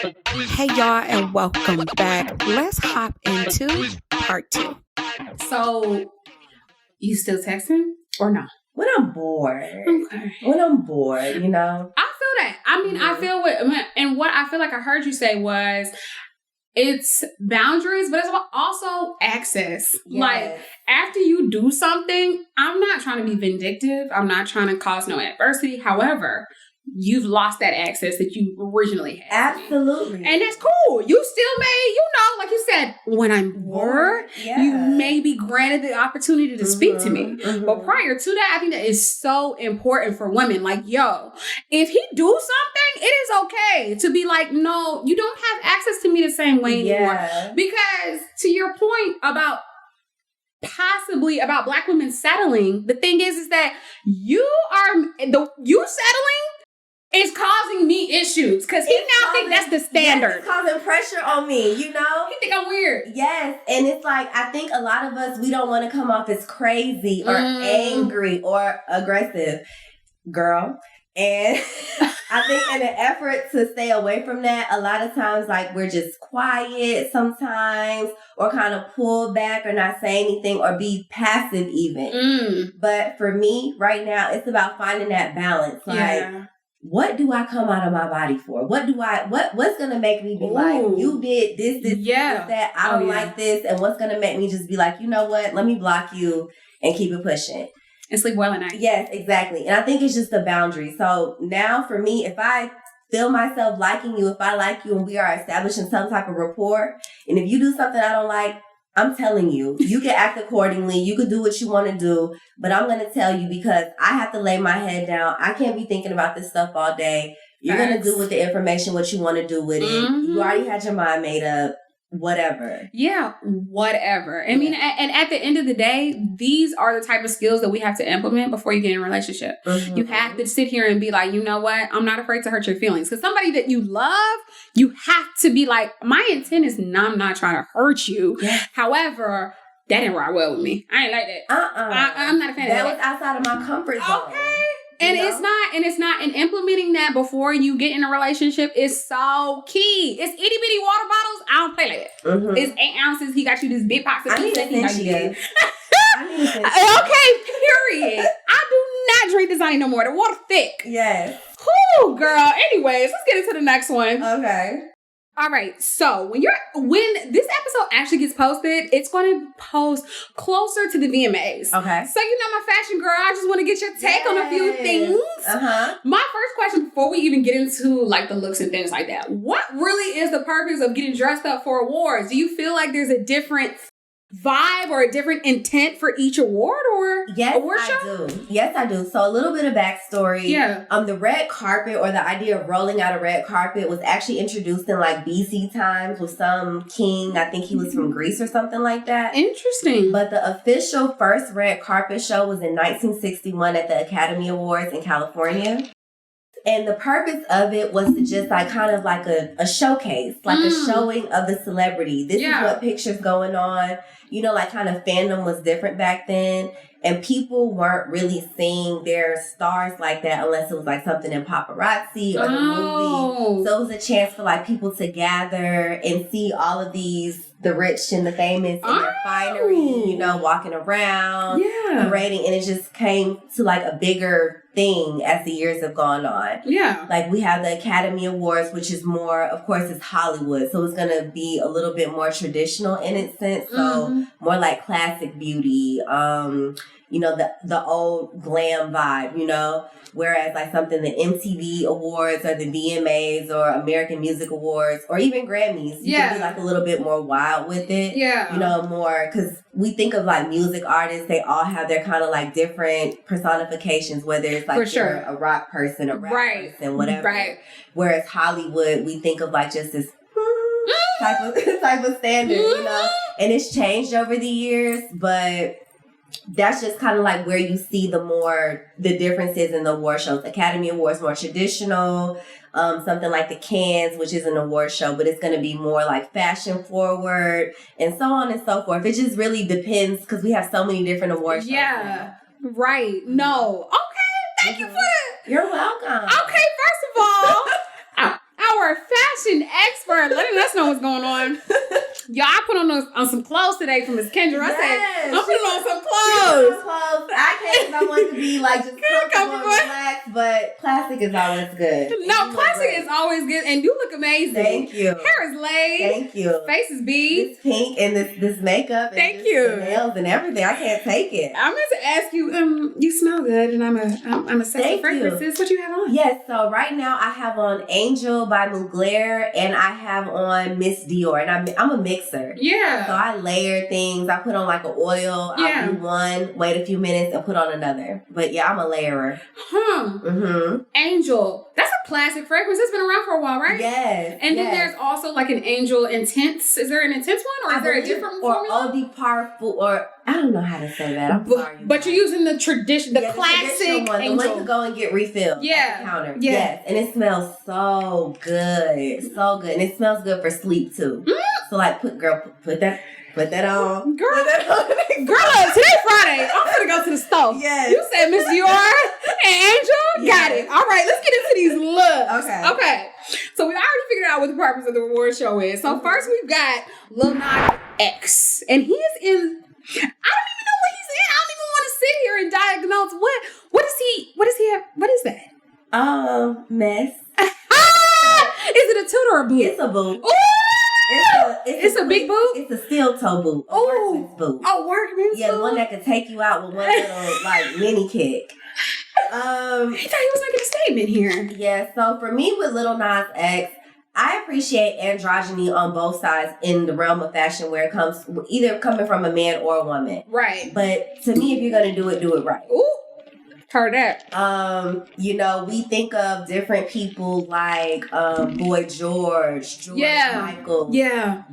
Hey y'all, and welcome back. Let's hop into part 2. So, you still texting or no? When I'm bored. Okay. When I'm bored, you know? I feel that. I mean, I feel what I feel like I heard you say was it's boundaries, but it's also access. Yes. Like, after you do something, I'm not trying to be vindictive. I'm not trying to cause no adversity. However, you've lost that access that you originally had. Absolutely. And that's cool. You still may, like you said, when I'm bored, you may be granted the opportunity to speak to me. Mm-hmm. But prior to that, I think that is so important for women. Like, if he do something, it is okay to be like, no, you don't have access to me the same way anymore. Because to your point about possibly about Black women settling, the thing is that you settling is causing me issues because he now think that's the standard. Yes, it's causing pressure on me, you know? He think I'm weird. Yes, and it's like, I think a lot of us, we don't want to come off as crazy or angry or aggressive, girl. And I think in an effort to stay away from that, a lot of times, like, we're just quiet sometimes or kind of pull back or not say anything or be passive even. But for me, right now, it's about finding that balance. Like, what do I come out of my body for? What's going to make me be like, you did this, that, I don't like this. And what's going to make me just be like, you know what? Let me block you and keep it pushing. And sleep well at night. Yes, exactly. And I think it's just a boundary. So now for me, if I feel myself liking you, if I like you and we are establishing some type of rapport, and if you do something I don't like, I'm telling you, you can act accordingly. You can do what you want to do, but I'm going to tell you because I have to lay my head down. I can't be thinking about this stuff all day. You're going to do with the information what you want to do with it. You already had your mind made up. Whatever. Yeah, whatever. I mean, and at the end of the day, these are the type of skills that we have to implement before you get in a relationship. You have to sit here and be like, you know what? I'm not afraid to hurt your feelings. Because somebody that you love, you have to be like, my intent is I'm not trying to hurt you. However, that didn't ride well with me. I ain't like that. I'm not a fan of that. That was outside of my comfort zone. Okay. And it's not, and implementing that before you get in a relationship is so key. It's itty bitty water bottles. I don't play like that. It's 8 ounces. He got you this big box of pizza. Okay, period. I do not drink this honey no more. The water thick. Yes. Whew, girl. Anyways, let's get into the next one. Okay. All right, so when this episode actually gets posted, it's going to post closer to the VMAs. Okay. So my fashion girl, I just want to get your take on a few things. My first question before we even get into like the looks and things like that, what really is the purpose of getting dressed up for awards? Do you feel like there's a different vibe or a different intent for each award or award show? Yes, I do. So a little bit of backstory. Yeah. The red carpet or the idea of rolling out a red carpet was actually introduced in like BC times with some king. I think he was from Greece or something like that. Interesting. But the official first red carpet show was in 1961 at the Academy Awards in California. And the purpose of it was to just like kind of like a showcase, like a showing of the celebrity. This is what picture's going on. Like kind of fandom was different back then. And people weren't really seeing their stars like that unless it was like something in paparazzi or the movie. So it was a chance for like people to gather and see all of the rich and the famous in their finery, walking around, parading. And it just came to like a bigger thing as the years have gone on. Yeah. Like we have the Academy Awards, which is more, of course, it's Hollywood. So it's going to be a little bit more traditional in its sense. So more like classic beauty, the old glam vibe, whereas like something the MTV Awards or the VMAs or American Music Awards or even Grammys, you can be like a little bit more wild with it. More because we think of like music artists, they all have their kind of like different personifications, whether it's like you're a rock person, a rap person, whatever. Right. Whereas Hollywood, we think of like just this type of standard, and it's changed over the years, but that's just kind of like where you see the differences in the award shows. Academy Awards more traditional, something like the Cannes, which is an award show, but it's going to be more like fashion forward and so on and so forth. It just really depends because we have so many different award shows. Yeah, right. No. Okay, thank you for that. You're welcome. Okay, first of all, our your fashion expert, letting us know what's going on. Y'all, I put on some clothes today from Miss Kendra. I said, I'm putting on some clothes. I can't, I want to be like just comfortable and relaxed, but classic is always good. No, classic is always good, and you look amazing. Thank you. Hair is laid. Thank you. Face is beat. This pink and this makeup. And Thank you. The nails and everything. I can't take it. I meant to ask you. You smell good, and I'm a sexy fragrance. Sis, what you have on? Yes. So right now I have on Angel by Mugler, and I have on Miss Dior, and I'm a mixer. Yeah. So I layer things. I put on like an oil. Yeah. I'll do one, wait a few minutes, and put on another. But yeah, I'm a layerer. Angel. That's a classic fragrance. It's been around for a while, right? Yes. And then there's also like an Angel Intense. Is there an Intense one, or is there a different formula? Or Eau de Parfum, or I don't know how to say that. I'm sorry. But you're using the tradition, the classic one, Angel. the one you go and get refilled. Yeah. At the counter. Yeah. Yes. And it smells so good. So good. And it smells good for sleep too. So like put that on. Put that on. Girl, today Friday. I'm gonna go to the store. Yes. You said Miss Dior and Angel? Yes. Got it. All right, let's get into these looks. Okay. So we already figured out what the purpose of the reward show is. So first we've got Lil Nas X. And he is in, I don't even know what he's in. I don't even want to sit here and diagnose what does he have? What is that? Mess. Is it a toot or a boot? It's a boot. Ooh! It's a big boot? It's a steel toe boot. A workman's boot. Oh, workman's boot? Yeah, the one that could take you out with one little like mini kick. He thought he was making a statement here. Yeah, so for me with Lil Nas X, I appreciate androgyny on both sides in the realm of fashion where it comes either coming from a man or a woman. Right. But to me, if you're gonna do it right. Ooh. Heard that. We think of different people like Boy George Michael,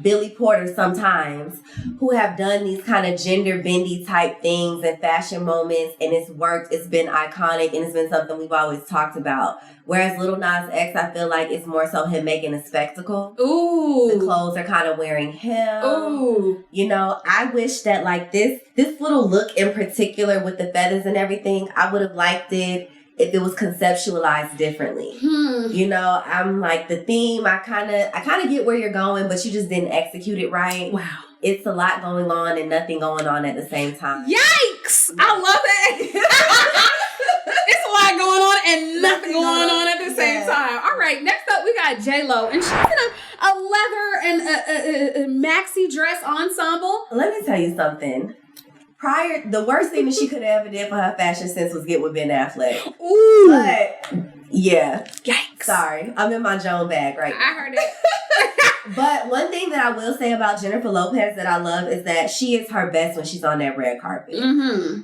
Billy Porter sometimes, who have done these kind of gender bendy type things and fashion moments, and it's worked, it's been iconic, and it's been something we've always talked about. Whereas Lil Nas X, I feel like it's more so him making a spectacle. Ooh. The clothes are kind of wearing him. Ooh. I wish that like this little look in particular with the feathers and everything, I would have liked it if it was conceptualized differently. I'm like the theme, I kind of get where you're going, but you just didn't execute it right. Wow. It's a lot going on and nothing going on at the same time. Yikes! I love it. It's a lot going on and nothing going on at the same time. All right, next up we got J-Lo, and she's in a leather and a maxi dress ensemble. Let me tell you something. The worst thing that she could have ever did for her fashion sense was get with Ben Affleck. Ooh. But, yeah. Yikes. Sorry. I'm in my Joan bag right now. I heard it. But one thing that I will say about Jennifer Lopez that I love is that she is her best when she's on that red carpet. Mm-hmm.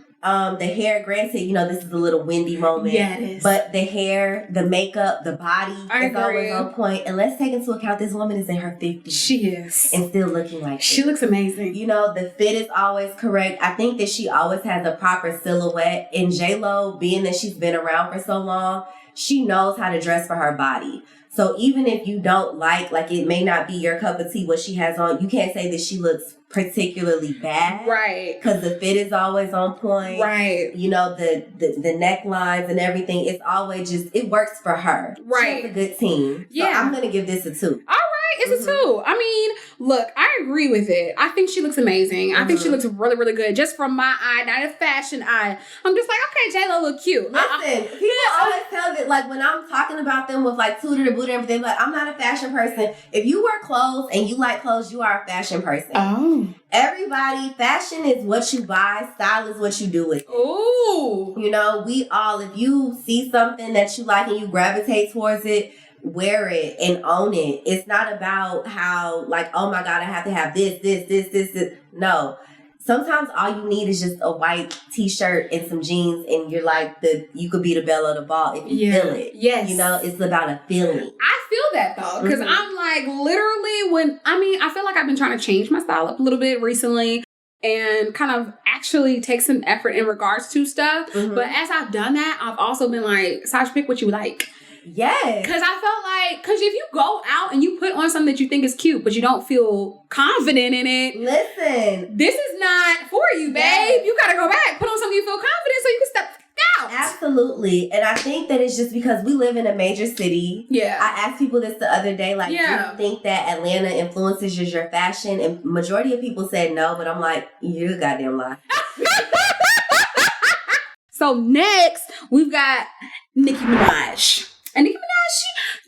The hair, granted, this is a little windy moment. Yeah, it is. But the hair, the makeup, the body is always on point. And let's take into account this woman is in her 50s. She is. And still looking like she looks amazing. The fit is always correct. I think that she always has a proper silhouette. And J-Lo, being that she's been around for so long, she knows how to dress for her body. So even if you don't like it may not be your cup of tea what she has on, you can't say that she looks particularly bad. Right. Because the fit is always on point. Right. The necklines and everything, it's always it works for her. Right. She has a good team. Yeah. So I'm going to give this a 2. All right. It's a 2. I mean, look, I agree with it. I think she looks amazing. I think she looks really, really good. Just from my eye, not a fashion eye. I'm just like, okay, J-Lo look cute. Listen, people always tell that, like, when I'm talking about them with, like, Tudor, the Buddha, and everything, like, I'm not a fashion person. If you wear clothes and you like clothes, you are a fashion person. Oh. Everybody, fashion is what you buy. Style is what you do with it. Ooh. We all, if you see something that you like and you gravitate towards it, wear it and own it. It's not about how, like, oh my God, I have to have this. No. Sometimes all you need is just a white t-shirt and some jeans, and you're like you could be the belle of the ball if you feel it. Yes. It's about a feeling. I feel that though, because I'm like literally I feel like I've been trying to change my style up a little bit recently and kind of actually take some effort in regards to stuff. But as I've done that, I've also been like, Saj, pick what you like. Yes. Because I felt like, if you go out and you put on something that you think is cute, but you don't feel confident in it. Listen. This is not for you, babe. Yes. You got to go back. Put on something you feel confident so you can step out. Absolutely. And I think that it's just because we live in a major city. Yeah. I asked people this the other day, like, do you think that Atlanta influences your fashion? And majority of people said no, but I'm like, you goddamn lie. So next, we've got Nicki Minaj. And Nicki Minaj,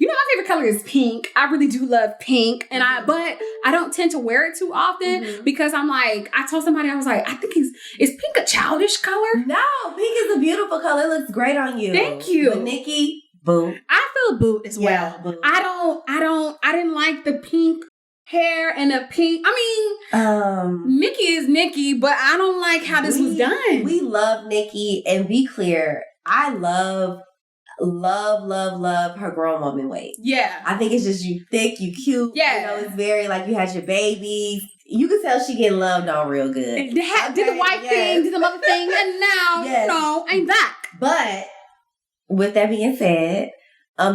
my favorite color is pink. I really do love pink. And but I don't tend to wear it too often because I'm like, I told somebody, I was like, I think is pink a childish color? No, pink is a beautiful color. It looks great on you. Thank you. But Nicki, boo. I feel boo as well. Yeah, boo. I didn't like the pink hair and the pink. I mean, Nicki is Nicki, but I don't like how this was done. We love Nicki, and be clear, I love her grown woman weight. Yeah. I think it's just you thick, you cute. Yeah. It's very like you had your babies. You can tell she getting loved on real good. Did the white thing, did the mother thing, and now, ain't back. But with that being said,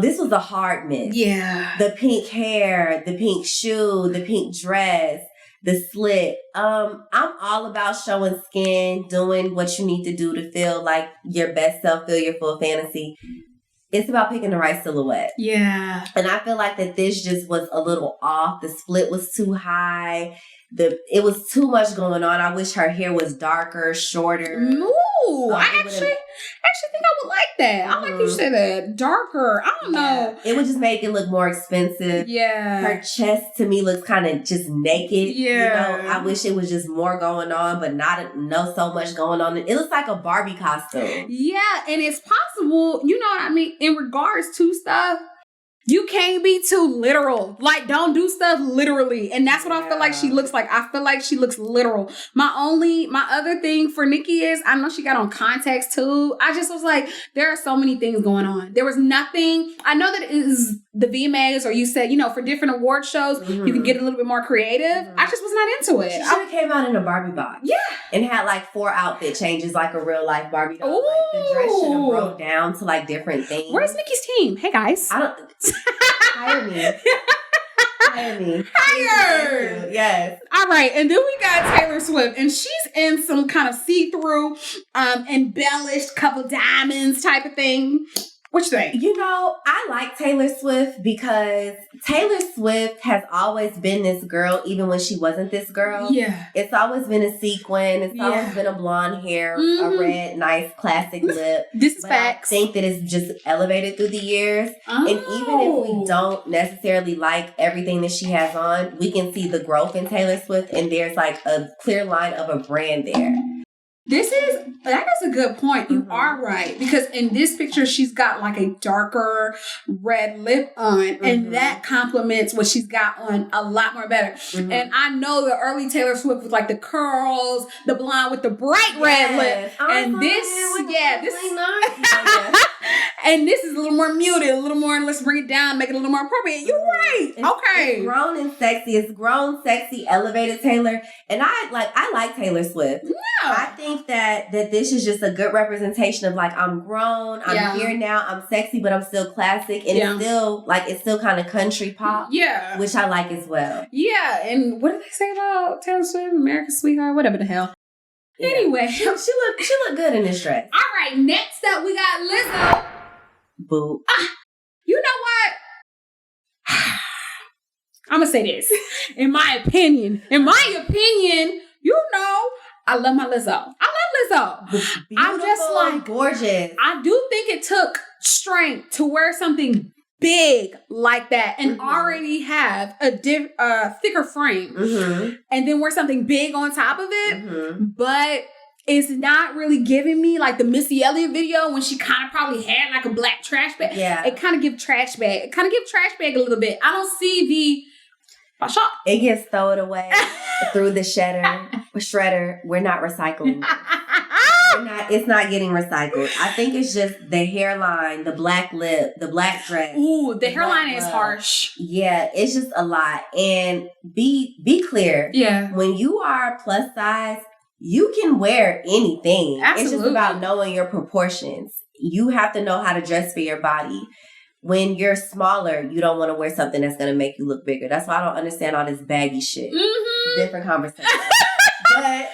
this was a hard miss. Yeah. The pink hair, the pink shoe, the pink dress, the slit. I'm all about showing skin, doing what you need to do to feel like your best self, feel your full fantasy. It's about picking the right silhouette. Yeah. And I feel like that this just was a little off. The split was too high. It was too much going on. I wish her hair was darker, shorter. Ooh, I actually think I would like that. I like you said that. Darker. I don't know. It would just make it look more expensive. Yeah. Her chest to me looks kind of just naked. Yeah. I wish it was just more going on, but not so much going on. It looks like a Barbie costume. Yeah, and it's possible, you know what I mean, in regards to stuff, you can't be too literal. Like, don't do stuff literally. And that's what I feel like she looks like. I feel like she looks literal. My other thing for Nicki is, I know she got on contacts too. I just was like, there are so many things going on. There was nothing. I know that it is the VMAs, or you said, for different award shows, you can get a little bit more creative. I just was not into it. She should have came out in a Barbie box. Yeah. And had like 4 outfit changes like a real life Barbie doll. Like the dress should have broke down to like different things. Where's Nicki's team? Hey guys. Hire me. Hire. Yes. All right. And then we got Taylor Swift, and she's in some kind of see-through, embellished couple diamonds type of thing. What you think? I like Taylor Swift because Taylor Swift has always been this girl, even when she wasn't this girl. Yeah. It's always been a sequin. It's always been a blonde hair, a red, nice, classic lip. This is facts. I think that it's just elevated through the years. Oh. And even if we don't necessarily like everything that she has on, we can see the growth in Taylor Swift, and there's like a clear line of a brand there. That is a good point. You are right. Because in this picture, she's got like a darker red lip on, and that complements what she's got on a lot more better. And I know the early Taylor Swift with like the curls, the blonde with the bright red lip. And this and this is a little more muted, a little more, let's bring it down, make it a little more appropriate. You're right. Okay. It's grown and sexy. It's grown, sexy, elevated Taylor. And I like Taylor Swift. Yeah. I think that this is just a good representation of like, I'm grown, I'm here now, I'm sexy, but I'm still classic, and it's still kind of country pop. Yeah. Which I like as well. Yeah. And what did they say about Taylor Swift? America's Sweetheart? Whatever the hell. Yeah. Anyway. She looked good in this dress. All right, next up we got Lizzo. Boo. You know what? I'm gonna say this. In my opinion, I love my Lizzo. I'm just like, gorgeous. I do think it took strength to wear something big like that and already have a thicker frame, and then wear something big on top of it. But it's not really giving me like the Missy Elliott video when she kind of probably had like a black trash bag. Yeah, it kind of give trash bag. It kind of give trash bag a little bit. I don't see the. It gets thrown away through the shredder. We're not recycling. It's not getting recycled. I think it's just the hairline, the black lip, the black dress. Ooh, the hairline is harsh. Yeah, it's just a lot. And be clear. Yeah. When you are plus size, you can wear anything. Absolutely. It's just about knowing your proportions. You have to know how to dress for your body. When you're smaller, you don't want to wear something that's going to make you look bigger. That's why I don't understand all this baggy shit. Different conversation. But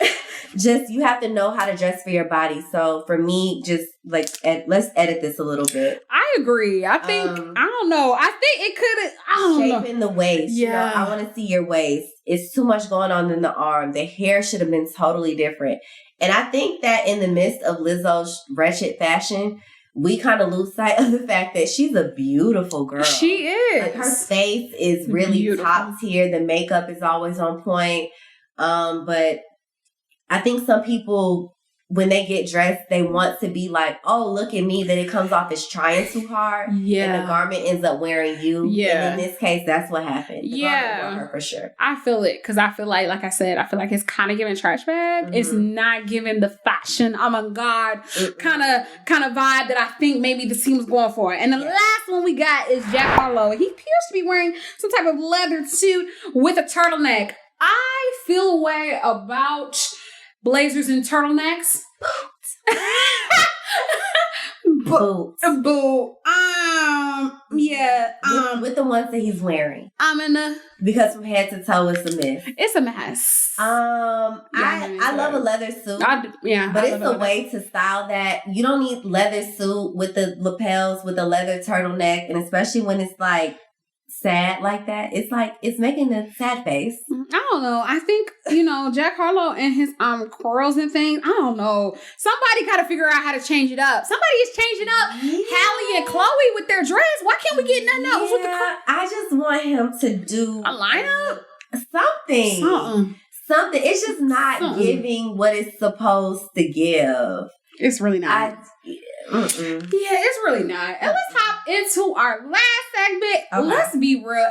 just, you have to know how to dress for your body. So for me, just like, let's edit this a little bit. I agree. I think, I don't know. I think it could, I don't know. Shaping the waist. Yeah. I want to see your waist. It's too much going on in the arm. The hair should have been totally different. And I think that in the midst of Lizzo's wretched fashion, we kind of lose sight of the fact that she's a beautiful girl. She is. Like, her face is really top tier. The makeup is always on point. But I think some people, when they get dressed, they want to be like, oh, look at me. Then it comes off as trying too hard. Yeah. And the garment ends up wearing you. Yeah. And in this case, that's what happened. The garment wore her for sure. I feel it. Because I feel like I said, I feel like it's kind of giving trash bag. Mm-hmm. It's not giving the fashion, oh my God, kind of vibe that I think maybe the team was going for. And the last one we got is Jack Harlow. He appears to be wearing some type of leather suit with a turtleneck. I feel a way about blazers and turtlenecks. Boots. Boo. Yeah. With the ones that he's wearing. Because from head to toe, it's a mess. It's a mess. I love a leather suit. But it's a way to style that. You don't need leather suit with the lapels, with a leather turtleneck, and especially when it's like sad like that. It's like, it's making a sad face. I don't know. I think, Jack Harlow and his curls and things, I don't know. Somebody got to figure out how to change it up. Somebody is changing up Hallie and Chloe with their dress. Why can't we get nothing else with the curls? I just want him to do a lineup? Something. It's just not giving what it's supposed to give. It's really not. Yeah, it's really not. And let's hop into our last segment. Okay. Let's be real.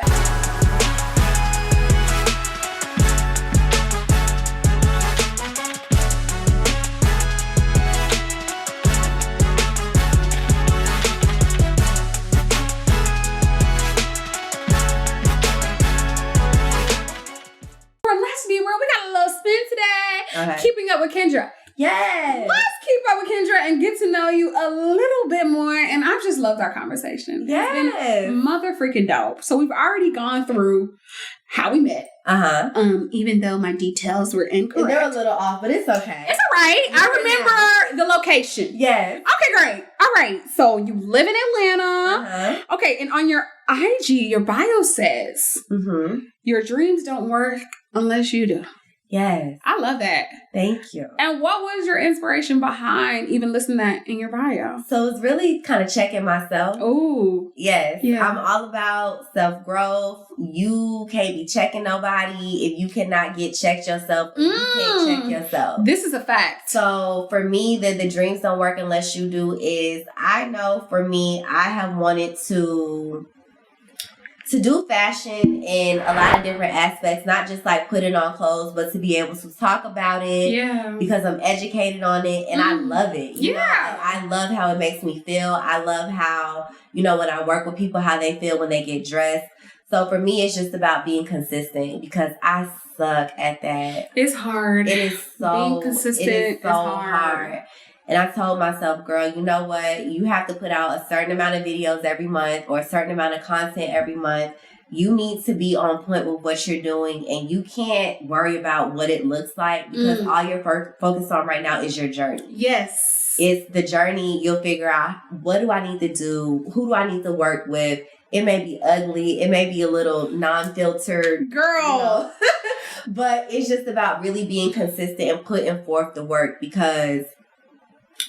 Let's be real. We got a little spin today. Okay. Keeping up with Kendra. Yes. Let's keep up with Kendra and get to know you a little bit more. And I've just loved our conversation. Yes. It's been mother freaking dope. So we've already gone through how we met. Even though my details were incorrect. They're a little off, but it's okay. It's all right. I remember the location. Yes. Okay, great. All right. So you live in Atlanta. Okay. And on your IG, your bio says, your dreams don't work unless you do. Yes. I love that. Thank you. And what was your inspiration behind even listing that in your bio? So it's really kind of checking myself. Oh. Yes. Yeah. I'm all about self-growth. You can't be checking nobody if you cannot get checked yourself. You can't check yourself. This is a fact. So for me, the dreams don't work unless you do is, I know for me, I have wanted to do fashion in a lot of different aspects, not just like putting on clothes, but to be able to talk about it. Yeah. Because I'm educated on it and I love it. You know? I love how it makes me feel. I love how, when I work with people, how they feel when they get dressed. So for me, it's just about being consistent because I suck at that. It's hard. It is so being consistent. It is so hard. And I told myself, girl, you know what? You have to put out a certain amount of videos every month or a certain amount of content every month. You need to be on point with what you're doing and you can't worry about what it looks like because all you're focused on right now is your journey. Yes. It's the journey. You'll figure out, what do I need to do? Who do I need to work with? It may be ugly. It may be a little non-filtered. Girl. But it's just about really being consistent and putting forth the work because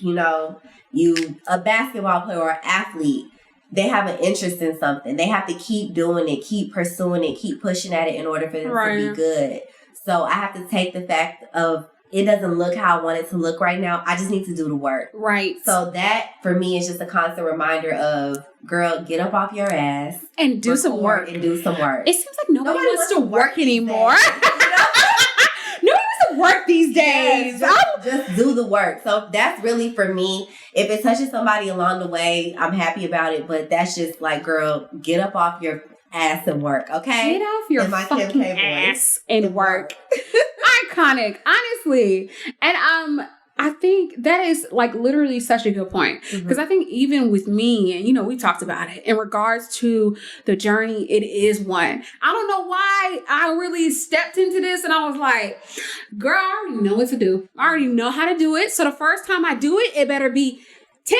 a basketball player or athlete, they have an interest in something. They have to keep doing it, keep pursuing it, keep pushing at it in order for them to be good. So I have to take the fact of it doesn't look how I want it to look right now. I just need to do the work. Right. So that for me is just a constant reminder of, girl, get up off your ass and do some work. And do some work. It seems like nobody wants to work anymore. Nobody wants to work these days. Yes, just do the work. So that's really for me. If it touches somebody along the way, I'm happy about it. But that's just like, girl, get up off your ass and work, okay? Get off your fucking ass and work. Iconic, honestly. And I think that is like literally such a good point. Because I think even with me, and you know, we talked about it in regards to the journey, it is one. I don't know why I really stepped into this and I was like, girl, I already know what to do. I already know how to do it. So the first time I do it, it better be 10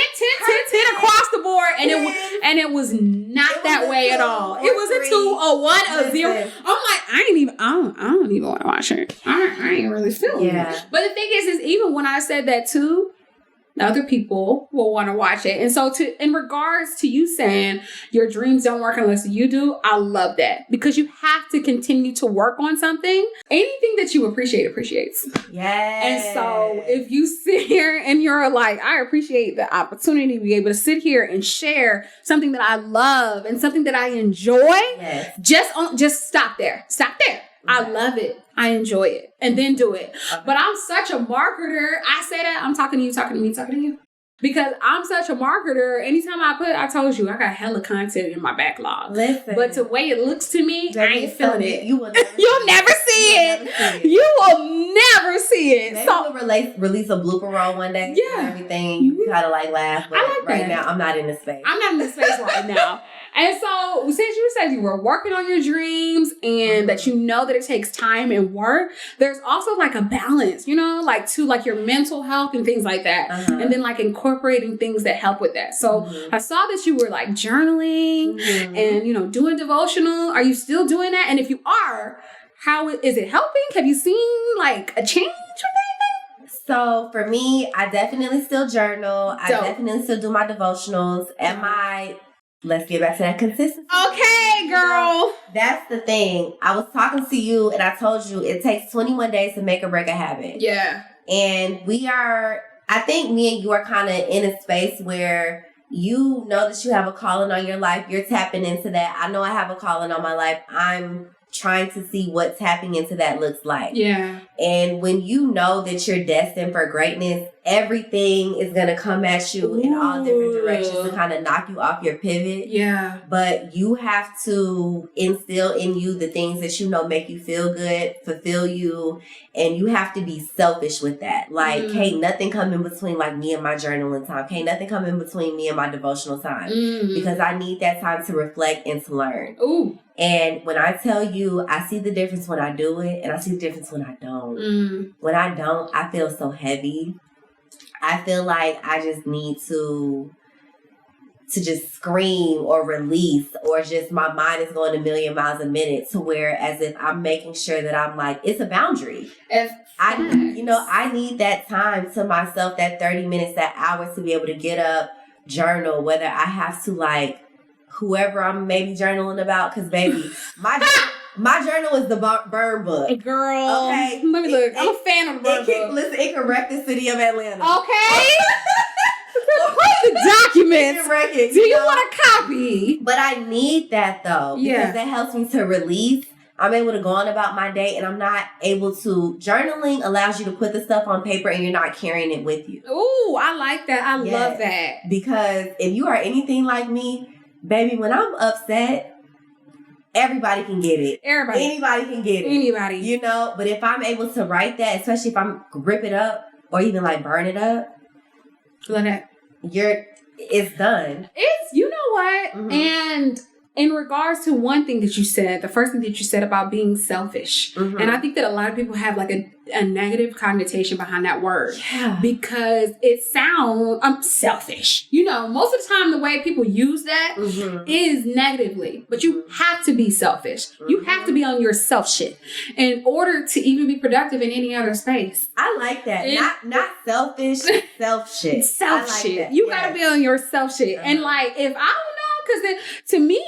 across the board. And it was not that way at all. It was a 2, a 1, a 0. I'm like, I don't even want to watch it. I ain't really feeling it. But the thing is even when I said that too, other people will want to watch it. And so in regards to you saying your dreams don't work unless you do, I love that. Because you have to continue to work on something. Anything that you appreciate appreciates. Yes. And so if you sit here and you're like, I appreciate the opportunity to be able to sit here and share something that I love and something that I enjoy, just stop there. Stop there. I love it. I enjoy it. And then do it. Okay. But I'm such a marketer. I say that I'm talking to you. Because I'm such a marketer. Anytime I told you, I got hella content in my backlog. Listen. But the way it looks to me, I ain't feeling it. You'll never see it. You will never see it. Maybe so we'll release a blooper roll one day. Yeah. And everything. You kind of like laugh. But right now, I'm not in the space. I'm not in the space right now. And so since you said you were working on your dreams and that you know that it takes time and work, there's also like a balance, you know, like to like your mental health and things like that. And then like incorporating things that help with that. So I saw that you were like journaling and, you know, doing devotional. Are you still doing that? And if you are, how is it helping? Have you seen like a change or anything? So for me, I definitely still journal. I definitely still do my devotionals and let's get back to that consistency. Okay, girl. That's the thing. I was talking to you and I told you it takes 21 days to make or break a habit. Yeah. And I think me and you are kind of in a space where you know that you have a calling on your life. You're tapping into that. I know I have a calling on my life. I'm trying to see what tapping into that looks like. Yeah. And when you know that you're destined for greatness, everything is going to come at you in all different directions to kind of knock you off your pivot. Yeah. But you have to instill in you the things that you know make you feel good, fulfill you, and you have to be selfish with that. Like, can't nothing come in between like me and my journaling time. Can't nothing come in between me and my devotional time. Because I need that time to reflect and to learn. Ooh. And when I tell you, I see the difference when I do it, and I see the difference when I don't. When I don't, I feel so heavy. I feel like I just need to just scream or release, or just my mind is going a million miles a minute, to where as if I'm making sure that I'm like, it's a boundary. I need that time to myself, that 30 minutes, that hour to be able to get up, journal, whether I have to like whoever I'm maybe journaling about, because baby, my journal is the burn book. Girl. Okay. Let me look. I'm a fan of the burn book. Listen, it can wreck the city of Atlanta. Okay. The documents. Do you want a copy? But I need that though. Because that helps me to release. I'm able to go on about my day, and I'm not able to. Journaling allows you to put the stuff on paper and you're not carrying it with you. Ooh, I like that. I love that. Because if you are anything like me, baby, when I'm upset, everybody can get it. Anybody can get it. Anybody. You know, but if I'm able to write that, especially if I'm rip it up or even like burn it up, it's done. You know what? And in regards to one thing that you said, the first thing that you said about being selfish. And I think that a lot of people have like a negative connotation behind that word. Yeah. Because it sounds selfish. You know, most of the time the way people use that is negatively. But you have to be selfish. You have to be on your self shit in order to even be productive in any other space. I like that. Not selfish, self shit. Self shit. That. You gotta be on your self shit. And like, if I don't know, because to me,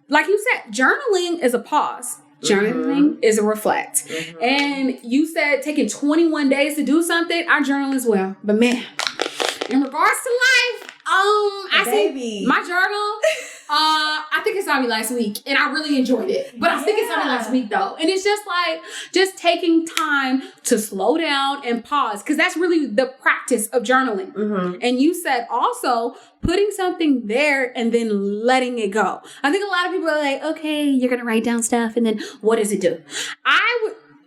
like you said, journaling is a pause. Journaling is a reflect. And you said taking 21 days to do something. I journal as well. But man, in regards to life, I see my journal. I think it's on me last week, and I really enjoyed it. But I think it's on me last week though, and it's just like taking time to slow down and pause, because that's really the practice of journaling. And you said also putting something there and then letting it go. I think a lot of people are like, okay, you're gonna write down stuff, and then what does it do?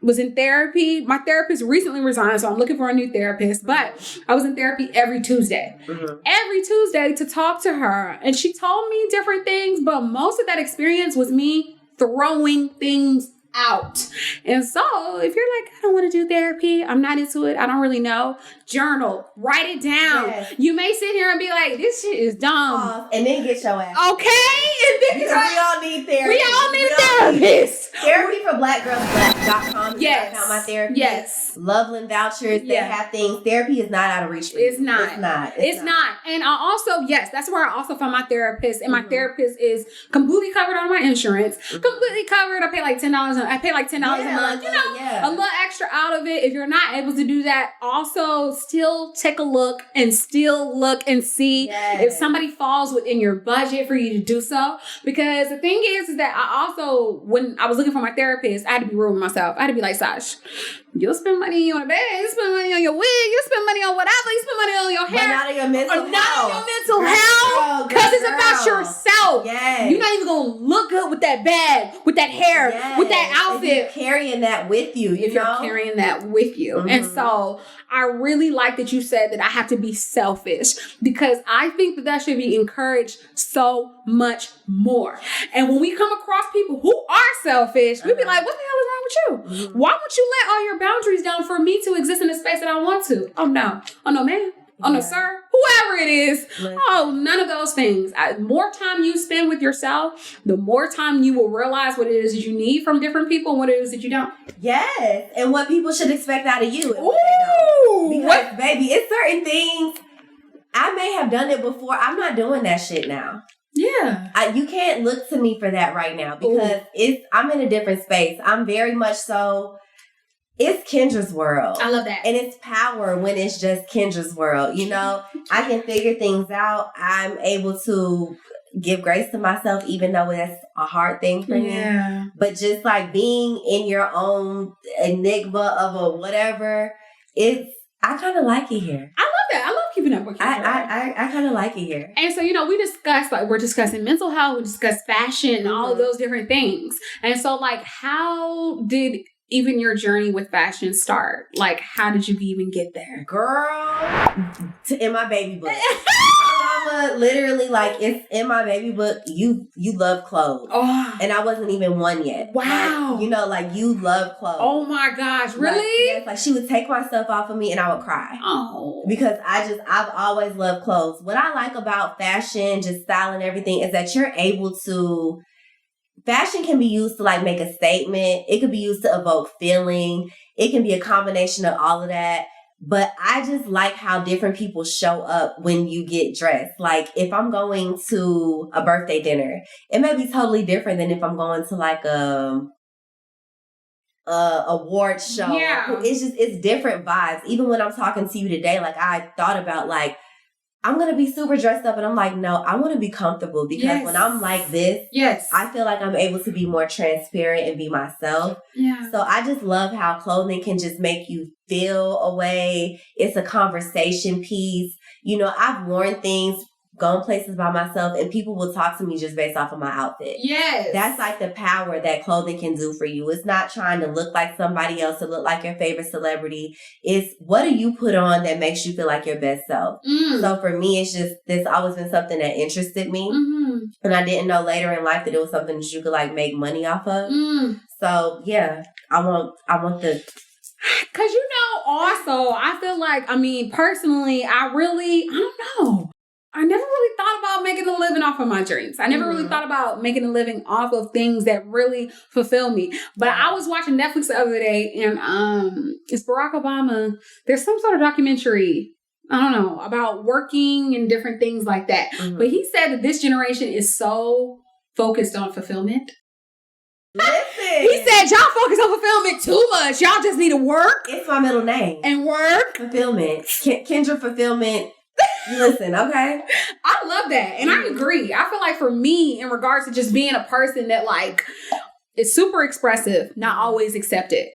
was in therapy. My therapist recently resigned, so I'm looking for a new therapist. But I was in therapy every Tuesday. Every Tuesday to talk to her. And she told me different things, but most of that experience was me throwing things out. And so if you're like, I don't want to do therapy, I'm not into it, I don't really know, journal, write it down. Yes. You may sit here and be like, this shit is dumb. And then get your ass. Okay. And then because we all need therapy. We all need therapists. Therapy for blackgirlsblack.com. Yes. I found my therapist. Yes. Loveland vouchers. They have things. Therapy is not out of reach for you. It's not. It's not. And I also, yes, that's where I also found my therapist. And my therapist is completely covered on my insurance. Completely covered. I pay like $10 a month. You know, a little extra out of it. If you're not able to do that, also still take a look and see if somebody falls within your budget for you to do so. Because the thing is that I also, when I was looking for my therapist, I had to be real with myself. I had to be like, Sash, you'll spend money on a bed, you spend money on your wig, you spend money on whatever, you spend money on your hair. But not on your mental health. Not on your mental health. Because it's about yourself. Yes. You're not even going to look good with that bag, with that hair, with that outfit. If you're carrying that with you, you're carrying that with you. And so I really like that you said that I have to be selfish, because I think that should be encouraged so much more. And when we come across people who are selfish, we be like, what the hell is wrong with you? Why won't you let all your boundaries down for me to exist in the space that I want to? Oh no, ma'am. Oh no, sir. Whoever it is. Oh, none of those things. More time you spend with yourself, the more time you will realize what it is that you need from different people and what it is that you don't. Yes. And what people should expect out of you. And what they don't. Because, baby, it's certain things. I may have done it before. I'm not doing that shit now. Yeah. You can't look to me for that right now, because I'm in a different space. I'm very much so... It's Kendra's world. I love that. And it's power when it's just Kendra's world. You know, I can figure things out. I'm able to give grace to myself, even though that's a hard thing for me. But just like being in your own enigma of a whatever, I kind of like it here. I love that. I love keeping up with you. I kind of like it here. And so, we discussed, we're discussing mental health, we discussed fashion, and all of those different things. And so, how did even your journey with fashion start? Like, how did you even get there? Girl, in my baby book. My mama literally, it's in my baby book, you love clothes. Oh. And I wasn't even one yet. Wow. You love clothes. Oh my gosh, really? Yes, she would take my stuff off of me and I would cry. Oh. Because I've always loved clothes. What I like about fashion, just style and everything, is that you're able to... Fashion can be used to make a statement. It could be used to evoke feeling. It can be a combination of all of that. But I just like how different people show up when you get dressed. Like, if I'm going to a birthday dinner, it may be totally different than if I'm going to a award show. Yeah. It's different vibes. Even when I'm talking to you today, I thought about I'm going to be super dressed up, and I'm like, no, I want to be comfortable, because when I'm like this, I feel like I'm able to be more transparent and be myself. Yeah. So I just love how clothing can just make you feel a way. It's a conversation piece. I've worn things, gone places by myself, and people will talk to me just based off of my outfit. Yes. That's the power that clothing can do for you. It's not trying to look like somebody else or look like your favorite celebrity. It's what do you put on that makes you feel like your best self. So for me, it's just, there's always been something that interested me. And I didn't know later in life that it was something that you could make money off of. So yeah, I want the... Cause also, I feel personally, I don't know. I never really thought about making a living off of my dreams. I never really thought about making a living off of things that really fulfill me. But I was watching Netflix the other day, and it's Barack Obama. There's some sort of documentary, I don't know, about working and different things like that. But he said that this generation is so focused on fulfillment. Listen. He said, y'all focus on fulfillment too much. Y'all just need to work. It's my middle name. And work. Fulfillment. Kendra Fulfillment. Listen, okay? I love that. And I agree. I feel like for me, in regards to just being a person that is super expressive, not always accepted.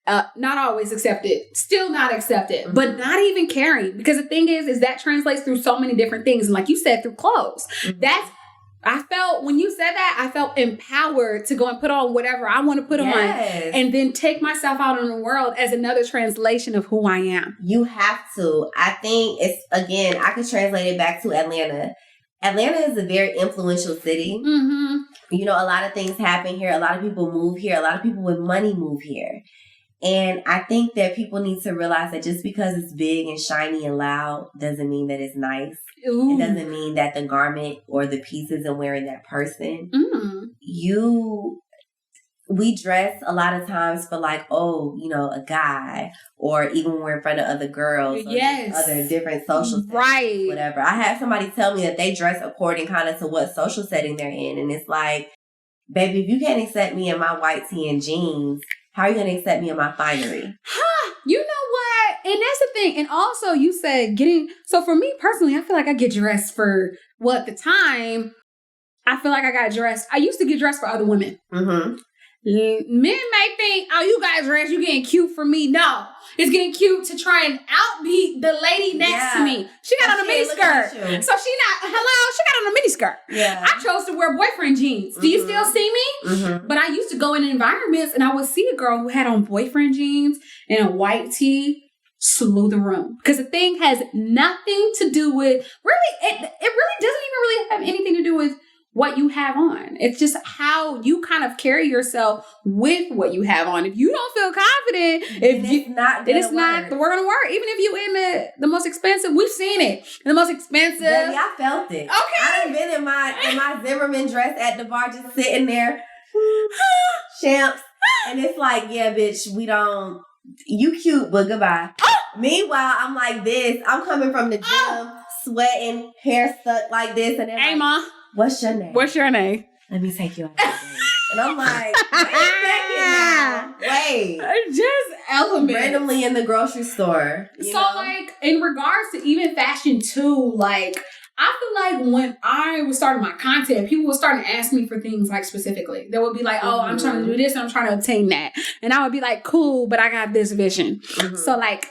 Not always accepted, still not accepted, but not even caring. Because the thing is that translates through so many different things. And like you said, through clothes. That's when you said that, I felt empowered to go and put on whatever I want to put on and then take myself out in the world as another translation of who I am. You have to. I think I could translate it back to Atlanta. Atlanta is a very influential city. Mm-hmm. You know, a lot of things happen here. A lot of people move here. A lot of people with money move here. And I think that people need to realize that just because it's big and shiny and loud doesn't mean that it's nice. Ooh. It doesn't mean that the garment or the piece isn't wearing that person. We dress a lot of times for like, a guy, or even when we're in front of other girls, or other different social settings, whatever. I had somebody tell me that they dress according kind of to what social setting they're in. And it's like, baby, if you can't accept me in my white tee and jeans, how are you going to accept me in my finery? You know what? And that's the thing. And also you said so for me personally, I feel like I get dressed for, at the time, I feel like I got dressed. I used to get dressed for other women. Mm-hmm. Men may think, you got dressed, you getting cute for me. No, it's getting cute to try and outbeat the lady next to me. She got on a mini skirt. So she got on a mini skirt. Yeah. I chose to wear boyfriend jeans. Do you still see me? Mm-hmm. But I used to go in environments and I would see a girl who had on boyfriend jeans and a white tee, slew the room. Because the thing has nothing to do with, it really doesn't even really have anything to do with what you have on. It's just how you kind of carry yourself with what you have on. If you don't feel confident, we're gonna work. Even if you in the most expensive, we've seen it. The most expensive. Baby, I felt it. Okay. I done been in my Zimmerman dress at the bar, just sitting there, champs, and it's like, yeah, bitch, you cute, but goodbye. Meanwhile, I'm like this. I'm coming from the gym, sweating, hair stuck like this, and hey, Ma. What's your name? What's your name? Let me take you out of the date. And I'm like, wait a second now. Wait. Just elements. Randomly in the grocery store. So, like, in regards to even fashion, too, like, I feel like when I was starting my content, people were starting to ask me for things, like, specifically. They would be like, I'm trying to do this and I'm trying to obtain that. And I would be like, cool, but I got this vision. Mm-hmm. So, like,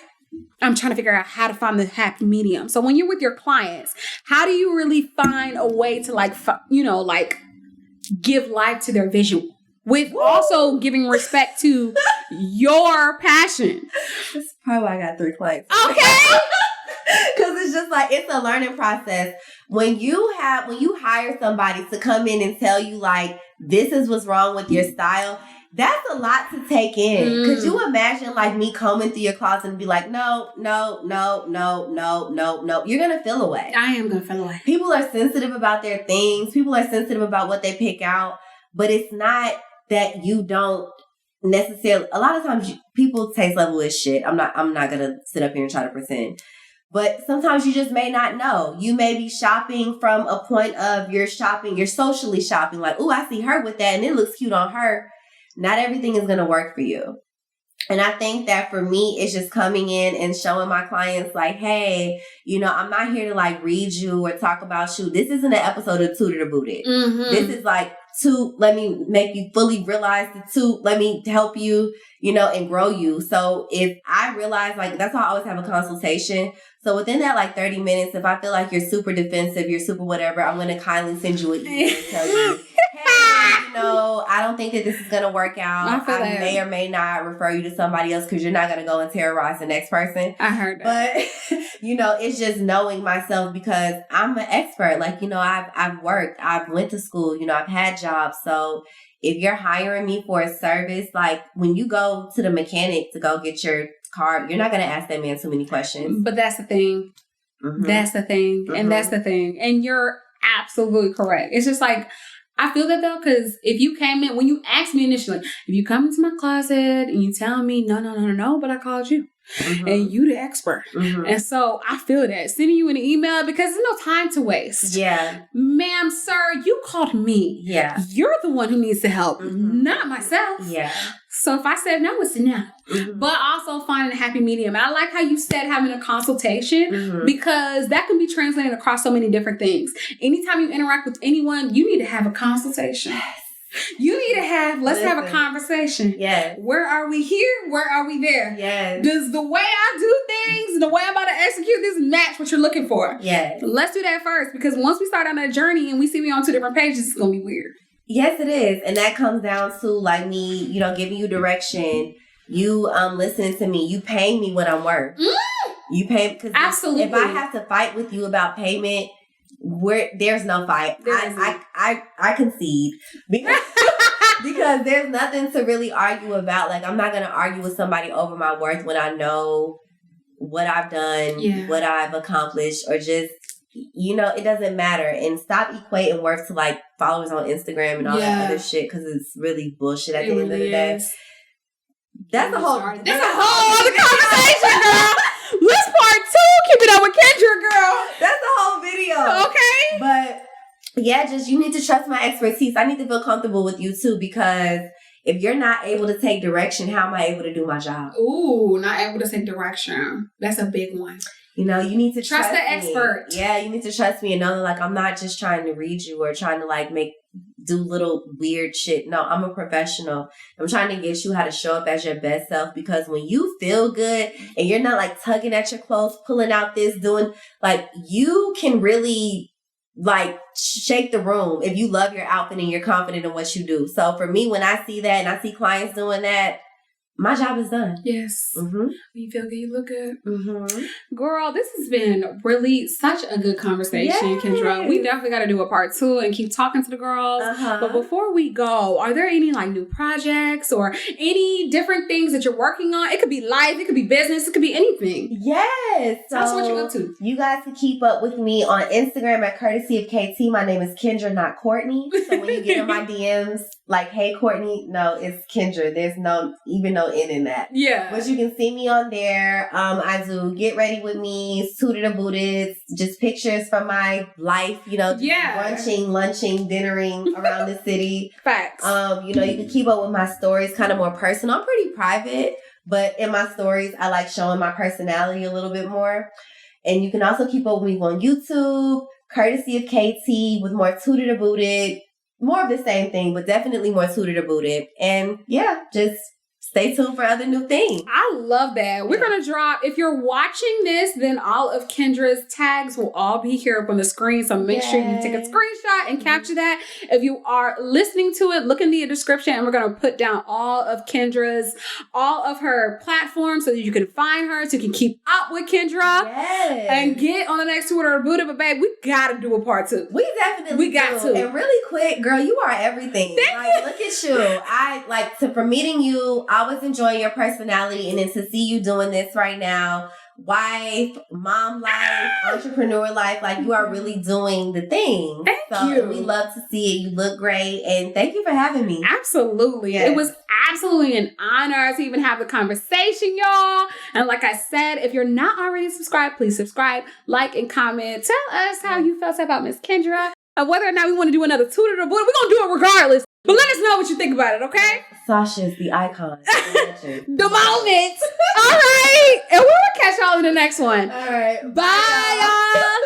I'm trying to figure out how to find the happy medium. So when you're with your clients, how do you really find a way to give life to their visual with also giving respect to your passion? That's probably why I got 3 clients. Okay. Because it's just like, it's a learning process. When you hire somebody to come in and tell you like, this is what's wrong with your style, that's a lot to take in. Could you imagine like me combing through your closet and be like, no. You're going to feel away. I am going to feel away. People are sensitive about their things. People are sensitive about what they pick out. But it's not that you don't necessarily, a lot of times people taste level is shit. I'm not going to sit up here and try to pretend. But sometimes you just may not know. You may be shopping from a point of you're socially shopping. Like, ooh, I see her with that and it looks cute on her. Not everything is going to work for you. And I think that for me, it's just coming in and showing my clients like, hey, I'm not here to like read you or talk about you. This isn't an episode of Tutor to Booted. Mm-hmm. This is like, let me make you fully realize let me help you, and grow you. So if I realize, like, that's why I always have a consultation. So within that, like, 30 minutes, if I feel like you're super defensive, you're super whatever, I'm going to kindly send you an email and tell you, hey, I don't think that this is going to work out. I may or may not refer you to somebody else because you're not going to go and terrorize the next person. I heard that. But, it's just knowing myself because I'm an expert. Like, I've worked, I've went to school, I've had jobs. So if you're hiring me for a service, like when you go to the mechanic to go get your car, you're not going to ask that man too many questions. But that's the thing. Mm-hmm. That's the thing. Mm-hmm. And that's the thing. And you're absolutely correct. It's just like, I feel that though, because if you came in, when you asked me initially, if you come into my closet and you tell me, no, but I called you. Mm-hmm. And you the expert. Mm-hmm. And so I feel that. Sending you an email because there's no time to waste. Yeah. Ma'am, sir, you called me. Yeah. You're the one who needs the help, not myself. Yeah. So if I said no, it's a no. Mm-hmm. But also finding a happy medium. And I like how you said having a consultation because that can be translated across so many different things. Anytime you interact with anyone, you need to have a consultation. You need to let's have a conversation. Yes. Where are we here? Where are we there? Yes. Does the way I do things, the way I'm about to execute this match what you're looking for? Yes. Let's do that first, because once we start on that journey and we see me on 2 different pages, it's going to be weird. Yes, it is. And that comes down to like me, giving you direction. You listening to me. You paying me what I'm worth. You pay, because absolutely. If I have to fight with you about payment, there's no fight. I concede because there's nothing to really argue about. Like, I'm not gonna argue with somebody over my worth when I know what I've done, what I've accomplished, or just it doesn't matter. And stop equating worth to like followers on Instagram and all that other shit, because it's really bullshit at the end of the day. That's a whole other conversation, girl. Let's part 2. Keep it up with Kendra, girl. That's the whole video. Okay. But yeah, just you need to trust my expertise. I need to feel comfortable with you too, because if you're not able to take direction, how am I able to do my job? Ooh, not able to take direction. That's a big one. You need to trust the expert. Yeah, you need to trust me and know that like I'm not just trying to read you or trying to like do little weird shit. No, I'm a professional. I'm trying to get you how to show up as your best self, because when you feel good and you're not like tugging at your clothes, pulling out this, doing like, you can really like shake the room if you love your outfit and you're confident in what you do. So for me, when I see that and I see clients doing that, my job is done. Yes. Mm-hmm. You feel good, you look good. Mm-hmm. Girl, this has been really such a good conversation, yes. Kendra. We definitely got to do a part 2 and keep talking to the girls. But before we go, are there any like new projects or any different things that you're working on? It could be life, it could be business, it could be anything. Yes. So that's what you're up to. You guys can keep up with me on Instagram at Courtesy of KT. My name is Kendra, not Courtney. So when you get in my DMs, like, hey, Courtney, no, it's Kendra. There's no N in that. Yeah. But you can see me on there. I do Get Ready With Me, Suited or Booted, just pictures from my life, brunching, lunching, dinnering around the city. Facts. You can keep up with my stories, kind of more personal. I'm pretty private, but in my stories, I like showing my personality a little bit more. And you can also keep up with me on YouTube, Courtesy of KT, with more Suited or Booted. More of the same thing, but definitely more Suited or Booted. And yeah, just stay tuned for other new things. I love that. We're going to drop, if you're watching this, then all of Kendra's tags will all be here up on the screen. So make sure you take a screenshot and capture that. If you are listening to it, look in the description and we're going to put down all of her platforms so that you can find her, so you can keep up with Kendra and get on the next Twitter or Buddha. But babe, we got to do a part 2. We definitely got to. And really quick, girl, you are everything. Thank you. Look at you. For meeting you, I was enjoying your personality, and then to see you doing this right now, wife, mom life, entrepreneur life, like you are really doing the thing. Thank you. We love to see it. You look great, and thank you for having me. Absolutely. Yes. It was absolutely an honor to even have the conversation, y'all. And like I said, if you're not already subscribed, please subscribe, like, and comment. Tell us how you felt about Miss Kendra, and whether or not we want to do another Tutor or Buddha. We're going to do it regardless. But let us know what you think about it, okay? Sasha's the icon. The moment. All right. And we'll catch y'all in the next one. All right. Bye, y'all.